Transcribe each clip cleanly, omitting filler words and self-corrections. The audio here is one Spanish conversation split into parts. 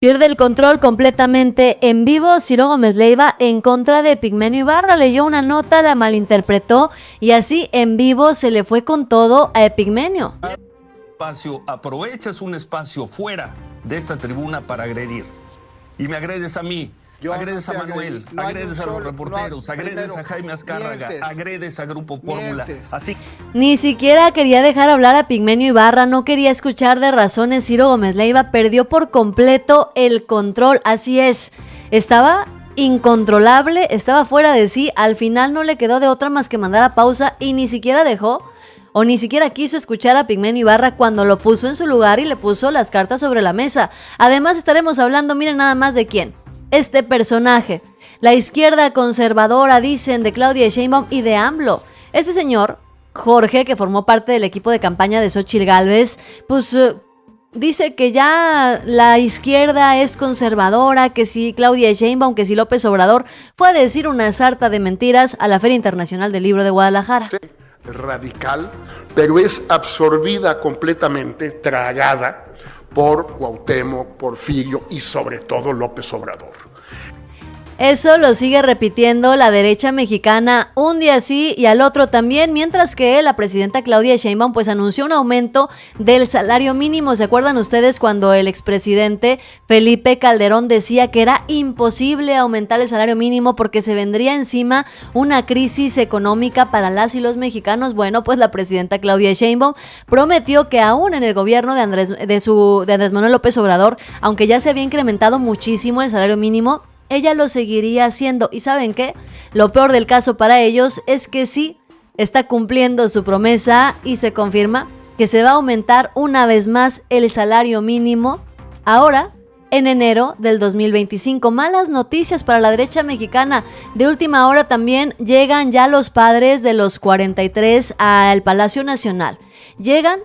Pierde el control completamente en vivo Ciro Gómez Leiva en contra de Epigmenio Ibarra. Leyó una nota, la malinterpretó y así en vivo se le fue con todo a Epigmenio. Aprovechas un espacio fuera de esta tribuna para agredir. Y me agredes a mí, agredes a Manuel, agredes a los reporteros, agredes a Jaime Azcárraga, agredes a Grupo Fórmula. Así. Ni siquiera quería dejar hablar a Epigmenio Ibarra, no quería escuchar de razones. Ciro Gómez Leiva perdió por completo el control, así es, estaba incontrolable, estaba fuera de sí, al final no le quedó de otra más que mandar a pausa y ni siquiera dejó o ni siquiera quiso escuchar a Epigmenio Ibarra cuando lo puso en su lugar y le puso las cartas sobre la mesa. Además estaremos hablando, miren nada más de quién, este personaje, la izquierda conservadora, dicen, de Claudia Sheinbaum y de AMLO. Ese señor, Jorge, que formó parte del equipo de campaña de Xóchitl Gálvez, pues dice que ya la izquierda es conservadora, que si Claudia Sheinbaum, que si López Obrador, fue a decir una sarta de mentiras a la Feria Internacional del Libro de Guadalajara. Radical, pero es absorbida completamente, tragada por Cuauhtémoc, Porfirio y sobre todo López Obrador. Eso lo sigue repitiendo la derecha mexicana un día sí y al otro también, mientras que la presidenta Claudia Sheinbaum pues anunció un aumento del salario mínimo. ¿Se acuerdan ustedes cuando el expresidente Felipe Calderón decía que era imposible aumentar el salario mínimo porque se vendría encima una crisis económica para las y los mexicanos? Bueno, pues la presidenta Claudia Sheinbaum prometió que aún en el gobierno de Andrés Manuel López Obrador, aunque ya se había incrementado muchísimo el salario mínimo, ella lo seguiría haciendo. ¿Y saben qué? Lo peor del caso para ellos es que sí está cumpliendo su promesa y se confirma que se va a aumentar una vez más el salario mínimo ahora en enero del 2025. Malas noticias para la derecha mexicana. De última hora también llegan ya los padres de los 43 al Palacio Nacional. Llegan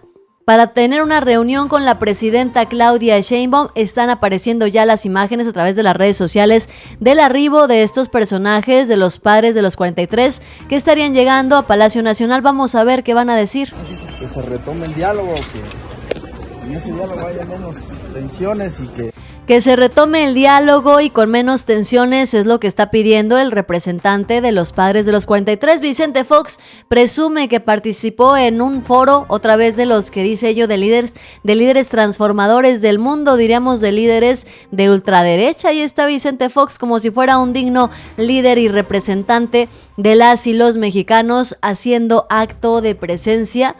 para tener una reunión con la presidenta Claudia Sheinbaum. Están apareciendo ya las imágenes a través de las redes sociales del arribo de estos personajes, de los padres de los 43 que estarían llegando a Palacio Nacional. Vamos a ver qué van a decir. Que se retome el diálogo, que en ese diálogo haya menos tensiones y que se retome el diálogo y con menos tensiones es lo que está pidiendo el representante de los padres de los 43. Vicente Fox presume que participó en un foro, otra vez de los que dice ello, de líderes transformadores del mundo, diríamos de líderes de ultraderecha. Ahí está Vicente Fox como si fuera un digno líder y representante de las y los mexicanos haciendo acto de presencia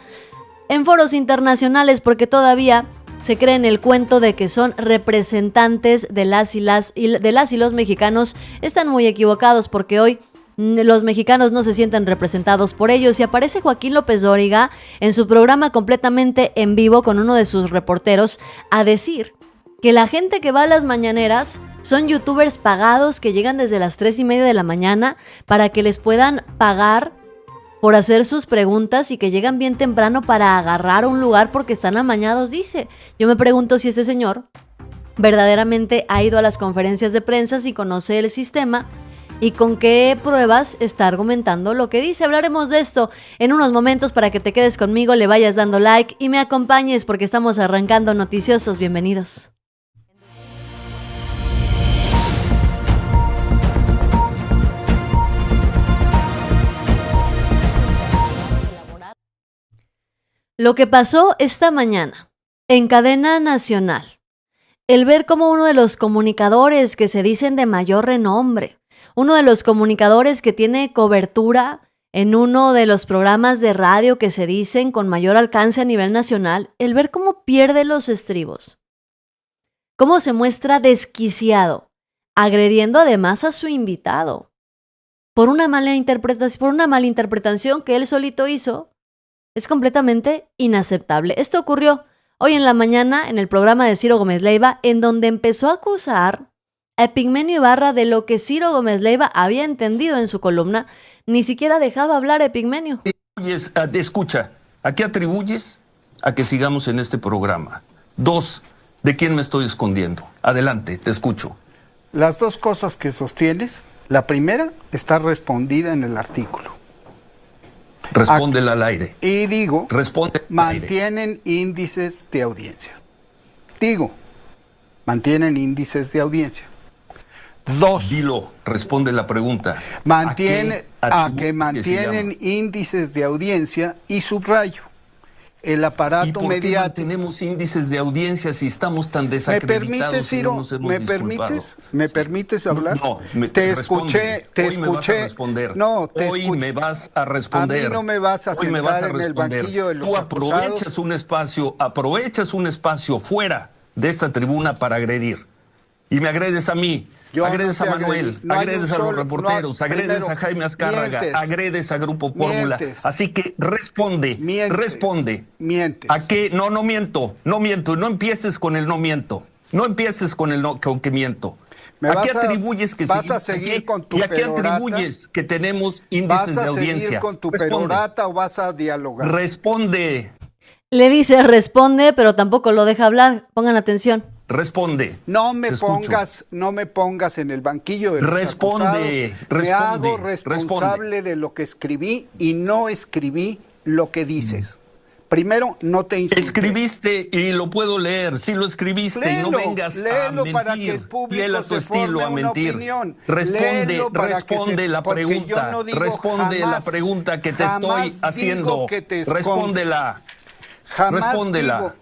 en foros internacionales, porque todavía se cree en el cuento de que son representantes de las y los mexicanos. Están muy equivocados porque hoy los mexicanos no se sienten representados por ellos. Y aparece Joaquín López Dóriga en su programa completamente en vivo con uno de sus reporteros a decir que la gente que va a las mañaneras son youtubers pagados que llegan desde las 3:30 de la mañana para que les puedan pagar por hacer sus preguntas y que llegan bien temprano para agarrar un lugar porque están amañados, dice. Yo me pregunto si ese señor verdaderamente ha ido a las conferencias de prensa, si conoce el sistema y con qué pruebas está argumentando lo que dice. Hablaremos de esto en unos momentos. Para que te quedes conmigo, le vayas dando like y me acompañes porque estamos arrancando noticiosos. Bienvenidos. Lo que pasó esta mañana en cadena nacional, el ver cómo uno de los comunicadores que se dicen de mayor renombre, uno de los comunicadores que tiene cobertura en uno de los programas de radio que se dicen con mayor alcance a nivel nacional, el ver cómo pierde los estribos, cómo se muestra desquiciado, agrediendo además a su invitado por una malinterpretación que él solito hizo. Es completamente inaceptable. Esto ocurrió hoy en la mañana en el programa de Ciro Gómez Leiva, en donde empezó a acusar a Epigmenio Ibarra de lo que Ciro Gómez Leiva había entendido en su columna. Ni siquiera dejaba hablar a Epigmenio. Escucha, ¿a qué atribuyes a que sigamos en este programa? 2, ¿de quién me estoy escondiendo? Adelante, te escucho. Las dos cosas que sostienes, la primera está respondida en el artículo. Respóndela al aire. Y digo, responde mantienen índices de audiencia. Digo, mantienen índices de audiencia. 2, Dilo, responde la pregunta. mantienen ¿A qué mantienen índices de audiencia y subrayo. El aparato ¿Y por qué mediático. mantenemos índices de audiencia si estamos tan ¿Me desacreditados? permites, y no Ciro? nos hemos ¿Me disculpado? permites? ¿Me permites hablar? No, te responde. escuché, te Hoy me vas a escuché. responder. No, te Hoy escuché. me vas a responder. A mí no me vas a Hoy me vas a sentar en el responder. banquillo de los Tú acusados. aprovechas un espacio fuera de esta tribuna para agredir. Y me agredes a mí. Yo Agredes no a te Manuel, agredí. No hay agredes un a los solo- reporteros, no, agredes primero, a Jaime Azcárraga, mientes. agredes a Grupo Fórmula. Mientes. Así que responde, Mientes. responde. Mientes. ¿A qué? No miento, no miento. No empieces con el no miento. No empieces con el no, con que miento. ¿Me ¿A qué vas a- atribues que vas a seguimos seguir aquí? con tu ¿Y a qué perorata? atribuyes que tenemos ¿Vas índices de a audiencia? seguir con tu Responde. perorata o vas a dialogar? Responde, Le dice responde, pero tampoco lo deja hablar. Pongan atención. responde. No me Te escucho. pongas en el banquillo de los Responde, acusados. Me responde, hago responsable de lo que escribí y no escribí lo que dices. Primero, no te insulté. Escribiste y lo puedo leer. Sí lo escribiste y Léelo, no vengas a léelo mentir. para que el público Fiel a tu se estilo forme a una mentir. opinión. Responde, Léelo para que responde se- la porque pregunta. yo no digo Responde la jamás- pregunta que te jamás estoy haciendo. digo que te escondes. Respóndela. Jamás Respóndela. digo,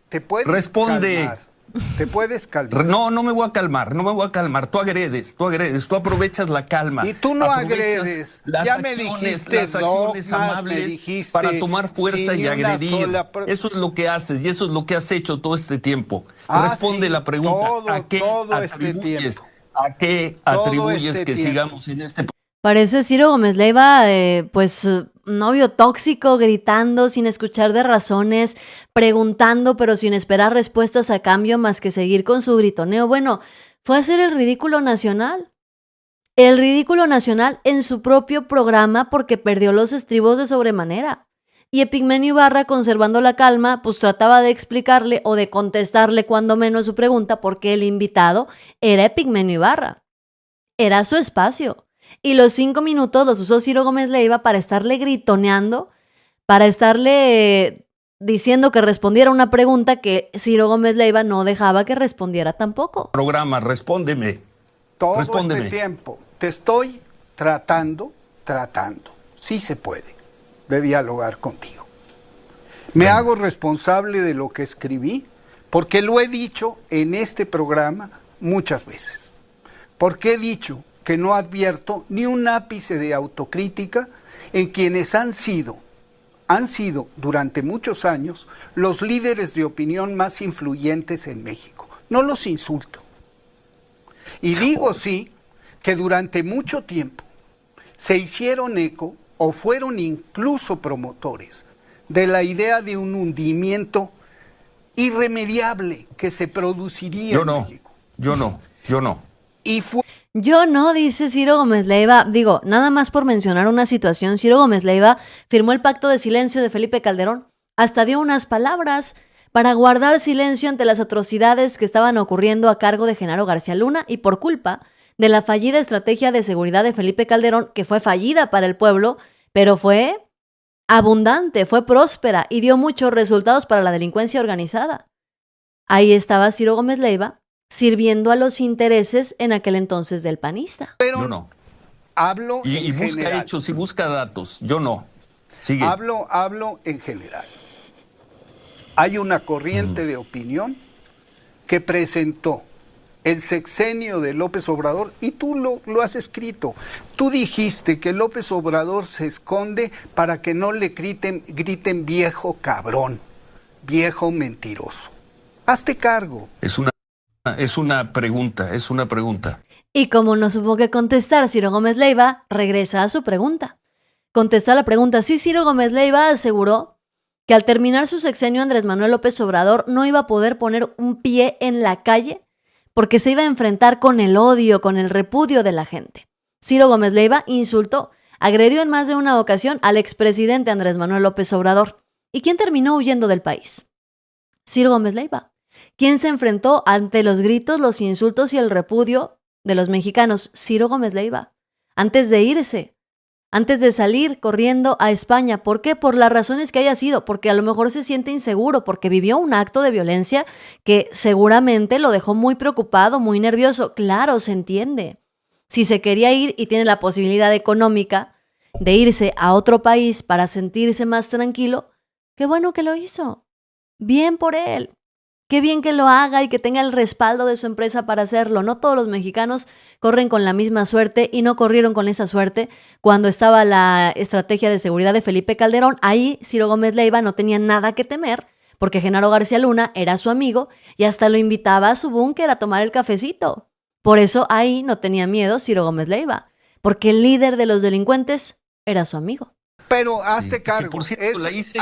te puedes Responde. calmar. Te puedes calmar. No me voy a calmar, no me voy a calmar. Tú agredes, tú aprovechas la calma. Y tú no aprovechas agredes. Las Ya me acciones, dijiste las acciones dogmas, me amables dijiste para tomar fuerza sin y ni una agredir. sola Eso es lo que haces y eso es lo que has hecho todo este tiempo. Ah, Responde sí, la pregunta. ¿A qué todo este atribuyes? tiempo. ¿A qué Todo atribuyes este que tiempo. sigamos en este Parece Ciro Gómez Leiva, novio tóxico, gritando sin escuchar de razones, preguntando pero sin esperar respuestas a cambio más que seguir con su gritoneo? Bueno, fue a hacer el ridículo nacional. El ridículo nacional en su propio programa porque perdió los estribos de sobremanera. Y Epigmenio Ibarra, conservando la calma, pues trataba de explicarle o de contestarle cuando menos su pregunta porque el invitado era Epigmenio Ibarra. Era su espacio. Y los 5 minutos los usó Ciro Gómez Leiva para estarle gritoneando, para estarle diciendo que respondiera una pregunta que Ciro Gómez Leiva no dejaba que respondiera tampoco. programa? Respóndeme. Todo Respóndeme. este tiempo te estoy tratando, sí se puede, de dialogar contigo. Me hago responsable de lo que escribí, porque lo he dicho en este programa muchas veces. Porque he dicho que no advierto ni un ápice de autocrítica en quienes han sido durante muchos años los líderes de opinión más influyentes en México. No los insulto. Y digo sí que durante mucho tiempo se hicieron eco o fueron incluso promotores de la idea de un hundimiento irremediable que se produciría en México. Yo no. Y fue Yo no, dice Ciro Gómez Leiva. Digo, nada más por mencionar una situación, Ciro Gómez Leiva firmó el pacto de silencio de Felipe Calderón. Hasta dio unas palabras para guardar silencio ante las atrocidades que estaban ocurriendo a cargo de Genaro García Luna y por culpa de la fallida estrategia de seguridad de Felipe Calderón, que fue fallida para el pueblo, pero fue abundante, fue próspera y dio muchos resultados para la delincuencia organizada. Ahí estaba Ciro Gómez Leiva sirviendo a los intereses en aquel entonces del panista. Yo no. hablo Y en busca general. hechos y busca datos. Yo no. Sigue. Hablo en general. Hay una corriente de opinión que presentó el sexenio de López Obrador, y tú lo has escrito. Tú dijiste que López Obrador se esconde para que no le griten viejo cabrón, viejo mentiroso. Hazte cargo. Es una pregunta. Y como no supo qué contestar, Ciro Gómez Leiva regresa a su pregunta. Contesta la pregunta. Sí, Ciro Gómez Leiva aseguró que al terminar su sexenio Andrés Manuel López Obrador no iba a poder poner un pie en la calle porque se iba a enfrentar con el odio, con el repudio de la gente. Ciro Gómez Leiva insultó, agredió en más de una ocasión al expresidente Andrés Manuel López Obrador. ¿Y quién terminó huyendo del país? Ciro Gómez Leiva. ¿Quién se enfrentó ante los gritos, los insultos y el repudio de los mexicanos? Ciro Gómez Leiva. Antes de irse antes de salir corriendo a España. ¿Por qué? Por las razones que haya sido, porque a lo mejor se siente inseguro, porque vivió un acto de violencia que seguramente lo dejó muy preocupado, muy nervioso. Claro, se entiende. Si se quería ir y tiene la posibilidad económica de irse a otro país para sentirse más tranquilo, qué bueno que lo hizo. Bien por él. Qué bien que lo haga y que tenga el respaldo de su empresa para hacerlo. No todos los mexicanos corren con la misma suerte y no corrieron con esa suerte cuando estaba la estrategia de seguridad de Felipe Calderón. Ahí Ciro Gómez Leiva no tenía nada que temer porque Genaro García Luna era su amigo y hasta lo invitaba a su búnker a tomar el cafecito. Por eso ahí no tenía miedo Ciro Gómez Leiva, porque el líder de los delincuentes era su amigo. Pero hazte cargo. Que por cierto, la hice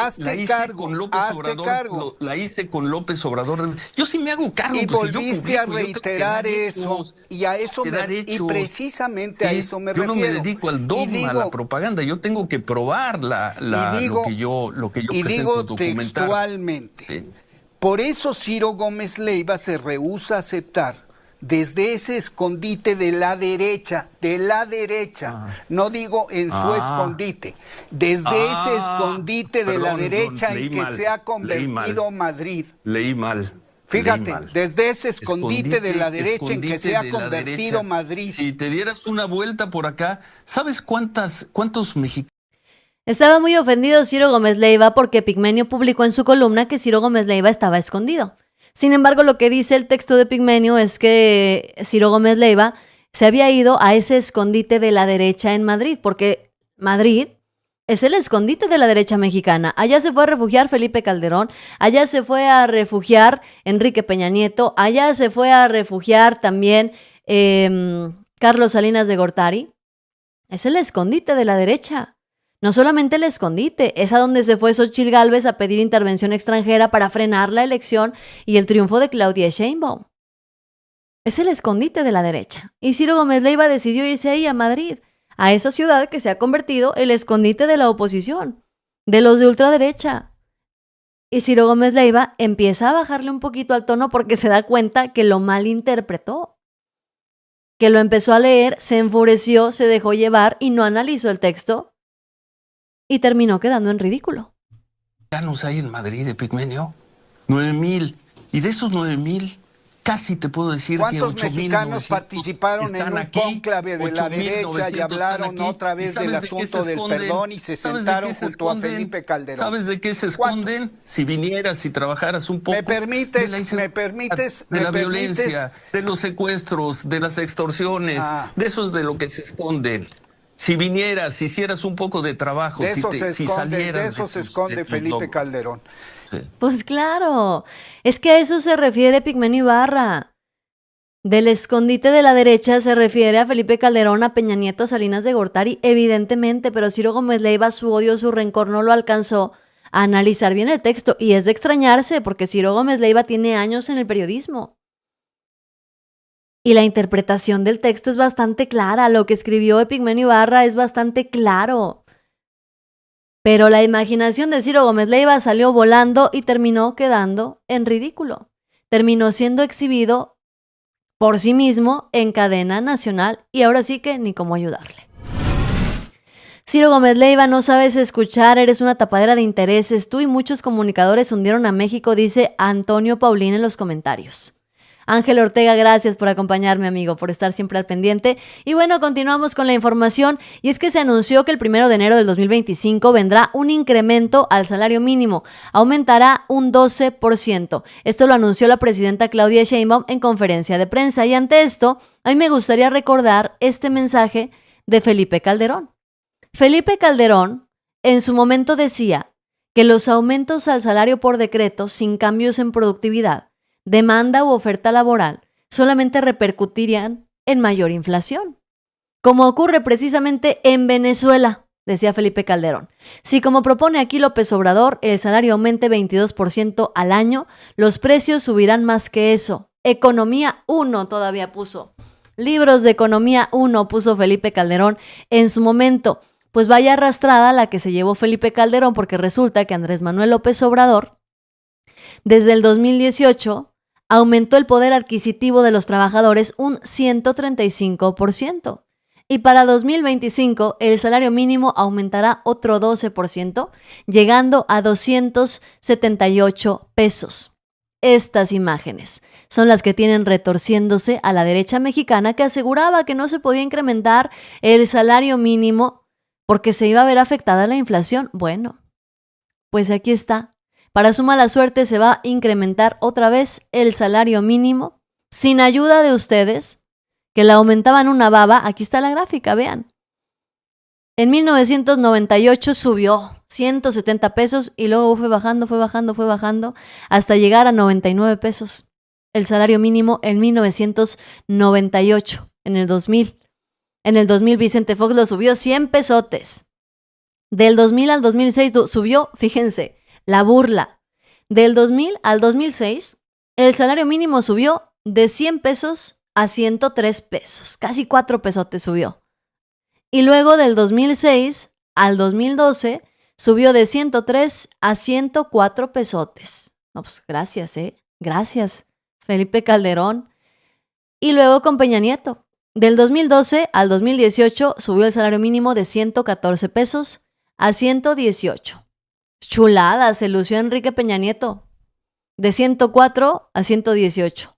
con López Obrador. La hice con López Obrador. Yo sí me hago cargo. Y volviste a reiterar eso. Y a eso y precisamente a eso me refiero. Yo no me dedico al dogma, a la propaganda. Yo tengo que probar lo que yo presento documental. Textualmente. Sí. Por eso Ciro Gómez Leiva se rehúsa a aceptar desde ese escondite de la derecha, no digo en su escondite, desde ese escondite de la derecha en que se ha convertido Madrid. Leí mal. Fíjate, desde ese escondite de la derecha en que se ha convertido Madrid. Si te dieras una vuelta por acá, ¿sabes cuántos mexicanos? Estaba muy ofendido Ciro Gómez Leiva porque Pigmenio publicó en su columna que Ciro Gómez Leiva estaba escondido. Sin embargo, lo que dice el texto de Pigmenio es que Ciro Gómez Leiva se había ido a ese escondite de la derecha en Madrid, porque Madrid es el escondite de la derecha mexicana. Allá se fue a refugiar Felipe Calderón, allá se fue a refugiar Enrique Peña Nieto, allá se fue a refugiar también Carlos Salinas de Gortari. Es el escondite de la derecha. No solamente el escondite, es a donde se fue Xóchitl Gálvez a pedir intervención extranjera para frenar la elección y el triunfo de Claudia Sheinbaum. Es el escondite de la derecha. Y Ciro Gómez Leiva decidió irse ahí a Madrid, a esa ciudad que se ha convertido el escondite de la oposición, de los de ultraderecha. Y Ciro Gómez Leiva empieza a bajarle un poquito al tono porque se da cuenta que lo malinterpretó, que lo empezó a leer, se enfureció, se dejó llevar y no analizó el texto. Y terminó quedando en ridículo. Hay en Madrid de Pigmenio 9,000. Y de esos 9,000, casi te puedo decir que 8,000 ¿Cuántos mexicanos participaron en un cónclave de la derecha y hablaron otra vez del asunto del perdón y se sentaron junto a Felipe Calderón? ¿Sabes de qué se esconden? Si vinieras y trabajaras un poco. ¿Me permites? De la violencia, de los secuestros, de las extorsiones, de eso es de lo que se esconden. Si vinieras, si hicieras un poco de trabajo, si salieras. De eso se esconde Felipe Calderón. Sí. Pues claro, es que a eso se refiere Pigmenio Ibarra. Del escondite de la derecha se refiere a Felipe Calderón, a Peña Nieto, a Salinas de Gortari, evidentemente, pero Ciro Gómez Leiva, su odio, su rencor no lo alcanzó a analizar bien el texto. Y es de extrañarse, porque Ciro Gómez Leiva tiene años en el periodismo. Y la interpretación del texto es bastante clara. Lo que escribió Pigmenio Ibarra es bastante claro. Pero la imaginación de Ciro Gómez Leiva salió volando y terminó quedando en ridículo. Terminó siendo exhibido por sí mismo en cadena nacional y ahora sí que ni cómo ayudarle. Ciro Gómez Leiva, no sabes escuchar, eres una tapadera de intereses. Tú y muchos comunicadores hundieron a México, dice Antonio Paulín en los comentarios. Ángel Ortega, gracias por acompañarme, amigo, por estar siempre al pendiente. Y bueno, continuamos con la información. Y es que se anunció que el 1 de enero del 2025 vendrá un incremento al salario mínimo. Aumentará un 12%. Esto lo anunció la presidenta Claudia Sheinbaum en conferencia de prensa. Y ante esto, a mí me gustaría recordar este mensaje de Felipe Calderón. Felipe Calderón en su momento decía que los aumentos al salario por decreto sin cambios en productividad, demanda u oferta laboral solamente repercutirían en mayor inflación, como ocurre precisamente en Venezuela, decía Felipe Calderón. Si como propone aquí López Obrador, el salario aumente 22% al año, los precios subirán más que eso. Economía 1 todavía puso. Libros de Economía 1 puso Felipe Calderón en su momento. Pues vaya arrastrada la que se llevó Felipe Calderón, porque resulta que Andrés Manuel López Obrador, desde el 2018, aumentó el poder adquisitivo de los trabajadores un 135%. Y para 2025, el salario mínimo aumentará otro 12%, llegando a 278 pesos. Estas imágenes son las que tienen retorciéndose a la derecha mexicana, que aseguraba que no se podía incrementar el salario mínimo porque se iba a ver afectada la inflación. Bueno, pues aquí está. Para su mala suerte se va a incrementar otra vez el salario mínimo sin ayuda de ustedes, que la aumentaban una baba. Aquí está la gráfica, vean. En 1998 subió 170 pesos y luego fue bajando hasta llegar a 99 pesos. El salario mínimo en 1998, en el 2000. En el 2000 Vicente Fox lo subió 100 pesotes. Del 2000 al 2006 subió, fíjense, la burla. Del 2000 al 2006, el salario mínimo subió de 100 pesos a 103 pesos. Casi 4 pesotes subió. Y luego del 2006 al 2012, subió de 103 a 104 pesotes. No, pues gracias, Gracias, Felipe Calderón. Y luego con Peña Nieto. Del 2012 al 2018, subió el salario mínimo de 114 pesos a 118. Chulada, se lució Enrique Peña Nieto. De 104 a 118.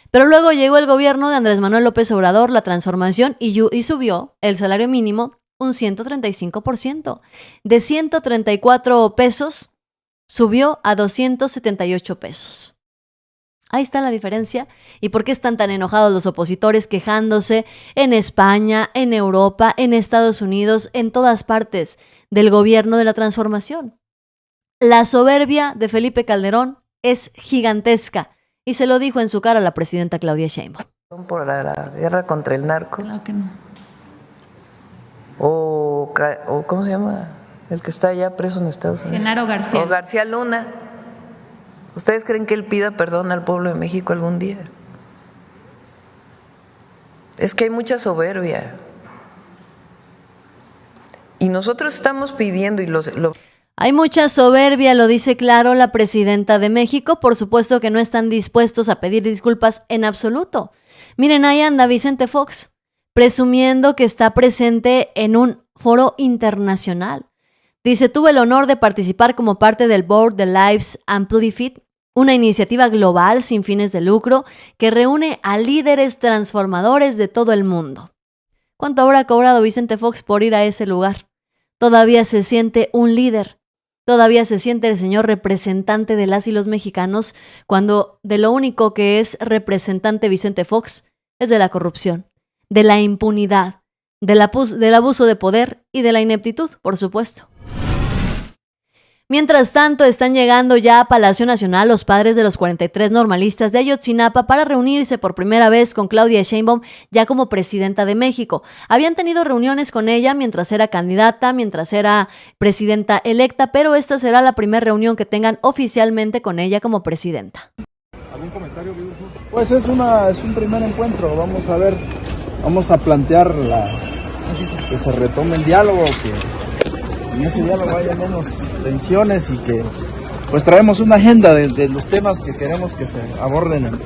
Pero luego llegó el gobierno de Andrés Manuel López Obrador, la transformación, y subió el salario mínimo un 135%. De 134 pesos subió a 278 pesos. Ahí está la diferencia. ¿Y por qué están tan enojados los opositores quejándose en España, en Europa, en Estados Unidos, en todas partes del gobierno de la transformación? La soberbia de Felipe Calderón es gigantesca y se lo dijo en su cara a la presidenta Claudia Sheinbaum. ¿Por la guerra contra el narco? Claro que no. O ¿cómo se llama? El que está allá preso en Estados Unidos. Genaro García. O García Luna. ¿Ustedes creen que él pida perdón al pueblo de México algún día? Es que hay mucha soberbia. Y nosotros estamos pidiendo Hay mucha soberbia, lo dice claro la presidenta de México. Por supuesto que no están dispuestos a pedir disculpas en absoluto. Miren, ahí anda Vicente Fox, presumiendo que está presente en un foro internacional. Dice, tuve el honor de participar como parte del board de Lives Amplified, una iniciativa global sin fines de lucro que reúne a líderes transformadores de todo el mundo. ¿Cuánto habrá cobrado Vicente Fox por ir a ese lugar? Todavía se siente un líder. Todavía se siente el señor representante de las y los mexicanos, cuando de lo único que es representante Vicente Fox es de la corrupción, de la impunidad, del abuso de poder y de la ineptitud, por supuesto. Mientras tanto, están llegando ya a Palacio Nacional los padres de los 43 normalistas de Ayotzinapa para reunirse por primera vez con Claudia Sheinbaum ya como presidenta de México. Habían tenido reuniones con ella mientras era candidata, mientras era presidenta electa, pero esta será la primera reunión que tengan oficialmente con ella como presidenta. ¿Algún comentario, Vidulfo? Pues es un primer encuentro. Vamos a ver, vamos a plantear que se retome el diálogo, que en ese diálogo haya menos tensiones y que pues traemos una agenda de los temas que queremos que se aborden en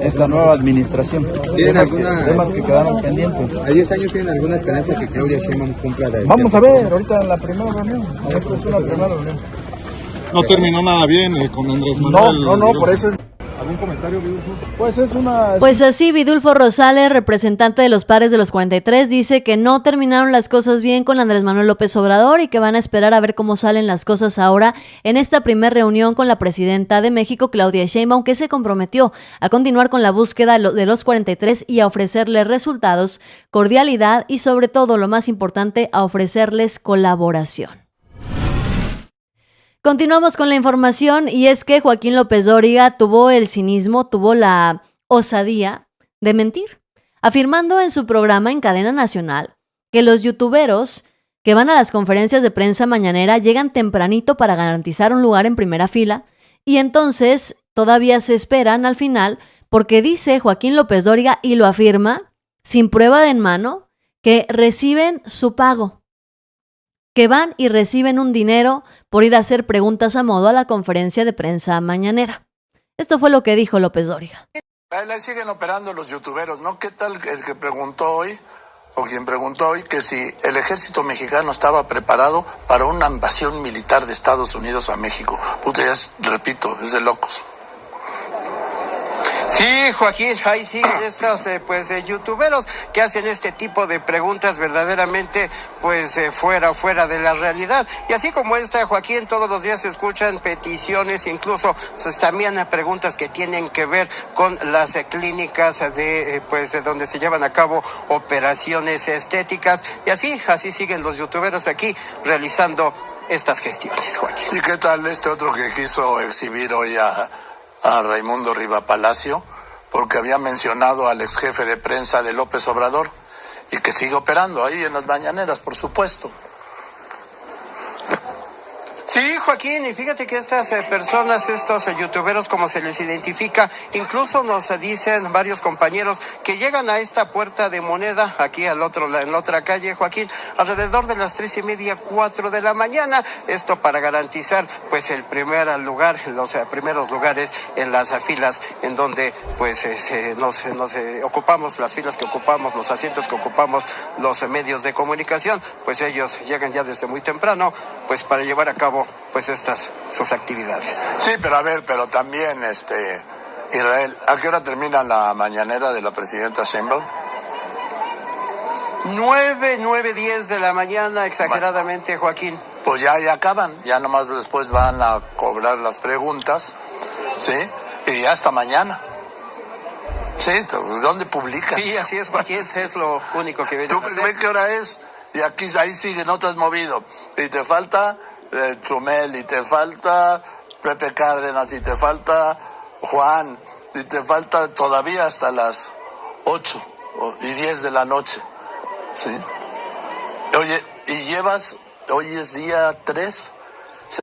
esta nueva administración. Temas que quedaron pendientes. A 10 años tienen alguna esperanza que Claudia Sheinbaum cumpla la... Vamos a ver, ahorita en la primera reunión. Esta es una primera reunión. No terminó nada bien con Andrés Manuel. No, por eso es... ¿Algún comentario, Vidulfo? Pues así, Vidulfo Rosales, representante de los padres de los 43, dice que no terminaron las cosas bien con Andrés Manuel López Obrador y que van a esperar a ver cómo salen las cosas ahora en esta primera reunión con la presidenta de México, Claudia Sheinbaum, que se comprometió a continuar con la búsqueda de los 43 y a ofrecerles resultados, cordialidad y, sobre todo, lo más importante, a ofrecerles colaboración. Continuamos con la información y es que Joaquín López Dóriga tuvo el cinismo, tuvo la osadía de mentir, afirmando en su programa en cadena nacional que los youtuberos que van a las conferencias de prensa mañanera llegan tempranito para garantizar un lugar en primera fila y entonces todavía se esperan al final porque dice Joaquín López Dóriga y lo afirma sin prueba en mano que reciben su pago, que van y reciben un dinero por ir a hacer preguntas a modo a la conferencia de prensa mañanera. Esto fue lo que dijo López Dóriga. Ahí siguen operando los youtuberos, ¿no? ¿Qué tal el que preguntó hoy? o quien preguntó hoy que si el ejército mexicano estaba preparado para una invasión militar de Estados Unidos a México. Puta, repito, es de locos. Sí, Joaquín, ahí siguen estos youtuberos que hacen este tipo de preguntas verdaderamente fuera de la realidad. Y así como esta, Joaquín, todos los días se escuchan peticiones, incluso también preguntas que tienen que ver con las clínicas de donde se llevan a cabo operaciones estéticas. Y así siguen los youtuberos aquí realizando estas gestiones, Joaquín. ¿Y qué tal este otro que quiso exhibir hoy a Raimundo Riva Palacio, porque había mencionado al ex jefe de prensa de López Obrador y que sigue operando ahí en las mañaneras, por supuesto? Sí, Joaquín, y fíjate que estas personas, estos youtuberos, como se les identifica, incluso nos dicen varios compañeros que llegan a esta Puerta de Moneda, aquí en la otra calle, Joaquín, alrededor de las 3:30, 4 de la mañana, esto para garantizar el primer lugar, los primeros lugares en las filas en donde nos ocupamos, las filas que ocupamos, los asientos que ocupamos, los medios de comunicación, ellos llegan ya desde muy temprano, para llevar a cabo estas sus actividades. Sí, pero también Israel, ¿a qué hora termina la mañanera de la presidenta Sheinbaum? 9:10 de la mañana, exageradamente, Joaquín. Pues ya acaban, ya nomás después van a cobrar las preguntas, ¿sí? Y ya hasta mañana. Sí, ¿dónde publican? Sí, así es, Joaquín, es lo único que viene a hacer. ¿Tú ves qué hora es? Y ahí sigue, no te has movido. Y te falta Chumel, y te falta Pepe Cárdenas, y te falta Juan, y te falta todavía hasta las 8:10 de la noche. ¿Sí? Oye, ¿y hoy es día 3?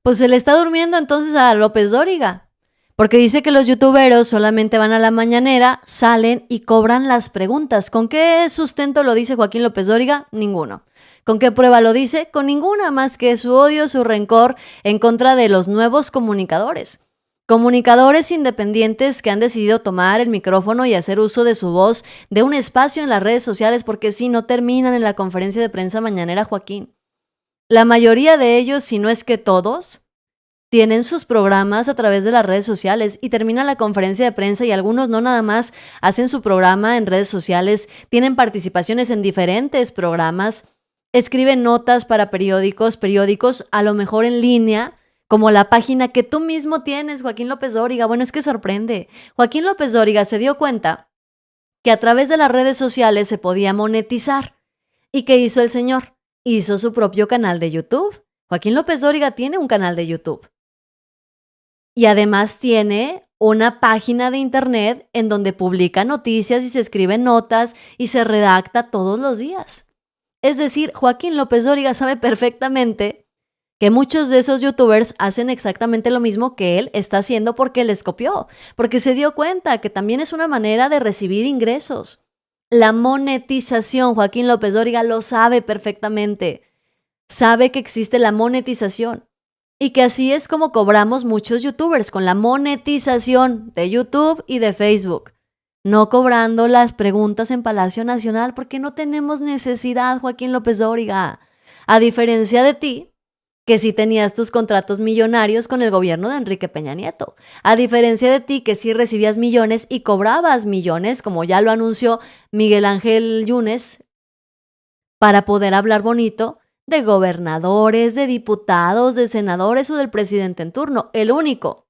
Pues se le está durmiendo entonces a López Dóriga, porque dice que los youtuberos solamente van a la mañanera, salen y cobran las preguntas. ¿Con qué sustento lo dice Joaquín López Dóriga? Ninguno. ¿Con qué prueba lo dice? Con ninguna, más que su odio, su rencor en contra de los nuevos comunicadores. Comunicadores independientes que han decidido tomar el micrófono y hacer uso de su voz, de un espacio en las redes sociales, porque si no terminan en la conferencia de prensa mañanera, Joaquín. La mayoría de ellos, si no es que todos, tienen sus programas a través de las redes sociales y termina la conferencia de prensa y algunos no nada más hacen su programa en redes sociales, tienen participaciones en diferentes programas, escriben notas para periódicos a lo mejor en línea, como la página que tú mismo tienes, Joaquín López Dóriga. Bueno, es que sorprende. Joaquín López Dóriga se dio cuenta que a través de las redes sociales se podía monetizar. ¿Y qué hizo el señor? Hizo su propio canal de YouTube. Joaquín López Dóriga tiene un canal de YouTube. Y además tiene una página de internet en donde publica noticias y se escriben notas y se redacta todos los días. Es decir, Joaquín López Dóriga sabe perfectamente que muchos de esos youtubers hacen exactamente lo mismo que él está haciendo porque les copió, porque se dio cuenta que también es una manera de recibir ingresos. La monetización, Joaquín López Dóriga lo sabe perfectamente. Sabe que existe la monetización y que así es como cobramos muchos youtubers, con la monetización de YouTube y de Facebook. No cobrando las preguntas en Palacio Nacional porque no tenemos necesidad, Joaquín López Dóriga. A diferencia de ti, que sí tenías tus contratos millonarios con el gobierno de Enrique Peña Nieto. A diferencia de ti, que sí recibías millones y cobrabas millones, como ya lo anunció Miguel Ángel Yunes, para poder hablar bonito de gobernadores, de diputados, de senadores o del presidente en turno. El único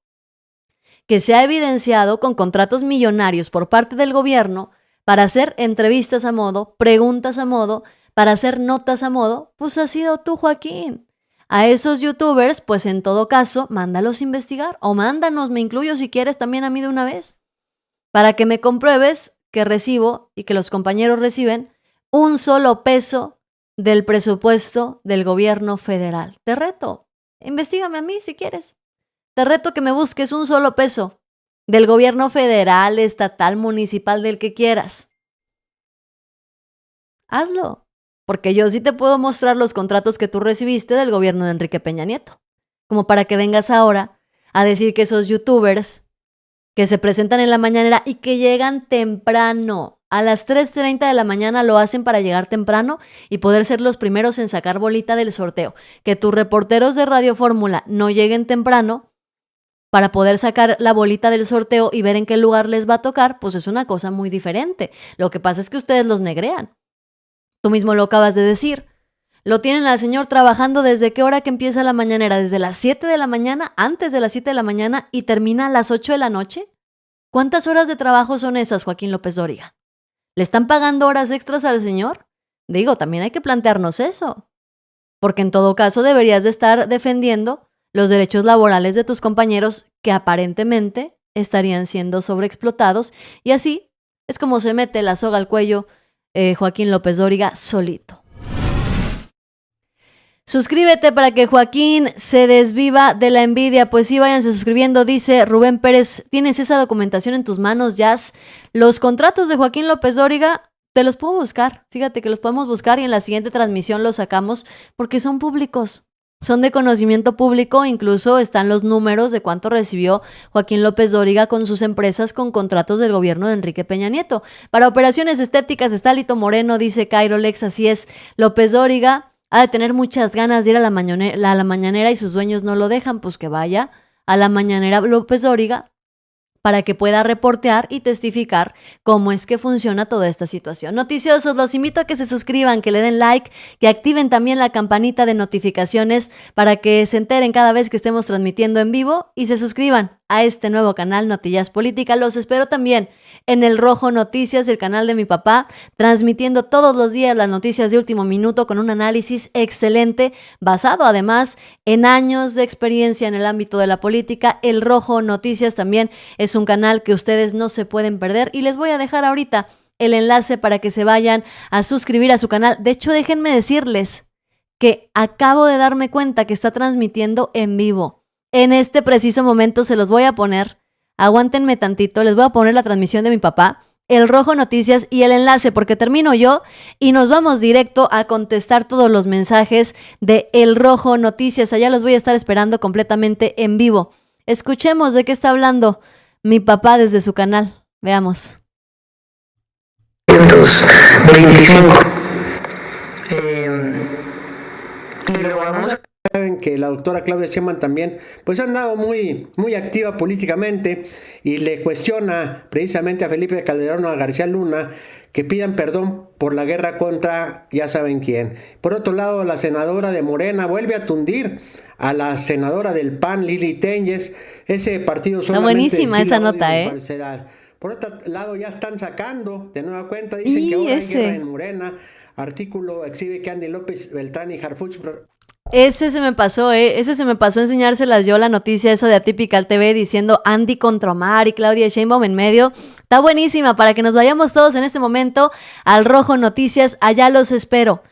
que se ha evidenciado con contratos millonarios por parte del gobierno para hacer entrevistas a modo, preguntas a modo, para hacer notas a modo, pues ha sido tú, Joaquín. A esos youtubers, pues en todo caso, mándalos a investigar o mándanos, me incluyo si quieres también a mí de una vez, para que me compruebes que recibo y que los compañeros reciben un solo peso del presupuesto del gobierno federal. Te reto, investígame a mí si quieres. Te reto que me busques un solo peso del gobierno federal, estatal, municipal, del que quieras. Hazlo, porque yo sí te puedo mostrar los contratos que tú recibiste del gobierno de Enrique Peña Nieto, como para que vengas ahora a decir que esos youtubers que se presentan en la mañanera y que llegan temprano A las 3:30 de la mañana lo hacen para llegar temprano y poder ser los primeros en sacar bolita del sorteo. Que tus reporteros de Radio Fórmula no lleguen temprano para poder sacar la bolita del sorteo y ver en qué lugar les va a tocar, pues es una cosa muy diferente. Lo que pasa es que ustedes los negrean. Tú mismo lo acabas de decir. Lo tienen al señor trabajando desde qué hora que empieza la mañanera, desde las 7 de la mañana, antes de las 7 de la mañana y termina a las 8 de la noche. ¿Cuántas horas de trabajo son esas, Joaquín López Dóriga? ¿Le están pagando horas extras al señor? Digo, también hay que plantearnos eso. Porque en todo caso deberías de estar defendiendo los derechos laborales de tus compañeros que aparentemente estarían siendo sobreexplotados, y así es como se mete la soga al cuello Joaquín López Dóriga solito. Suscríbete para que Joaquín se desviva de la envidia. Pues sí, váyanse suscribiendo, dice Rubén Pérez. ¿Tienes esa documentación en tus manos, Jazz? Los contratos de Joaquín López Dóriga te los puedo buscar. Fíjate que los podemos buscar y en la siguiente transmisión los sacamos porque son públicos. Son de conocimiento público, incluso están los números de cuánto recibió Joaquín López Dóriga con sus empresas con contratos del gobierno de Enrique Peña Nieto. Para operaciones estéticas está Lito Moreno, dice Cairo Lex, así es. López Dóriga ha de tener muchas ganas de ir a la mañanera y sus dueños no lo dejan, pues que vaya a la mañanera López Dóriga para que pueda reportear y testificar cómo es que funciona toda esta situación. Noticiosos, los invito a que se suscriban, que le den like, que activen también la campanita de notificaciones para que se enteren cada vez que estemos transmitiendo en vivo y se suscriban a este nuevo canal Notillas Política. Los espero también en El Rojo Noticias, el canal de mi papá, transmitiendo todos los días las noticias de último minuto con un análisis excelente, basado además en años de experiencia en el ámbito de la política. El Rojo Noticias también es un canal que ustedes no se pueden perder y les voy a dejar ahorita el enlace para que se vayan a suscribir a su canal. De hecho, déjenme decirles que acabo de darme cuenta que está transmitiendo en vivo. En este preciso momento se los voy a poner. Aguántenme tantito, les voy a poner la transmisión de mi papá, El Rojo Noticias y el enlace, porque termino yo y nos vamos directo a contestar todos los mensajes de El Rojo Noticias. Allá los voy a estar esperando completamente en vivo. Escuchemos de qué está hablando mi papá desde su canal. Veamos. 125. Y lo vamos a... Saben que la doctora Claudia Sheinbaum también pues ha andado muy activa políticamente y le cuestiona precisamente a Felipe Calderón o a García Luna que pidan perdón por la guerra contra ya saben quién. Por otro lado, la senadora de Morena vuelve a tundir a la senadora del PAN, Lili Téllez. Ese partido solamente... Está buenísima esa nota, Por otro lado, ya están sacando de nueva cuenta, dicen que ahora hay guerra en Morena. Artículo exhibe que Andy López Beltrán y Harfuch... Ese se me pasó enseñárselas yo la noticia esa de Atypical TV diciendo Andy contra Omar y Claudia Sheinbaum en medio. Está buenísima para que nos vayamos todos en este momento al Rojo Noticias. Allá los espero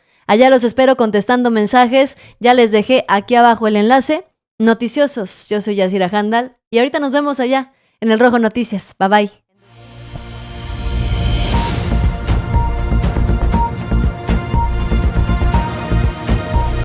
contestando mensajes. Ya les dejé aquí abajo el enlace. Noticiosos, yo soy Yasira Handal y ahorita nos vemos allá en el Rojo Noticias. Bye bye.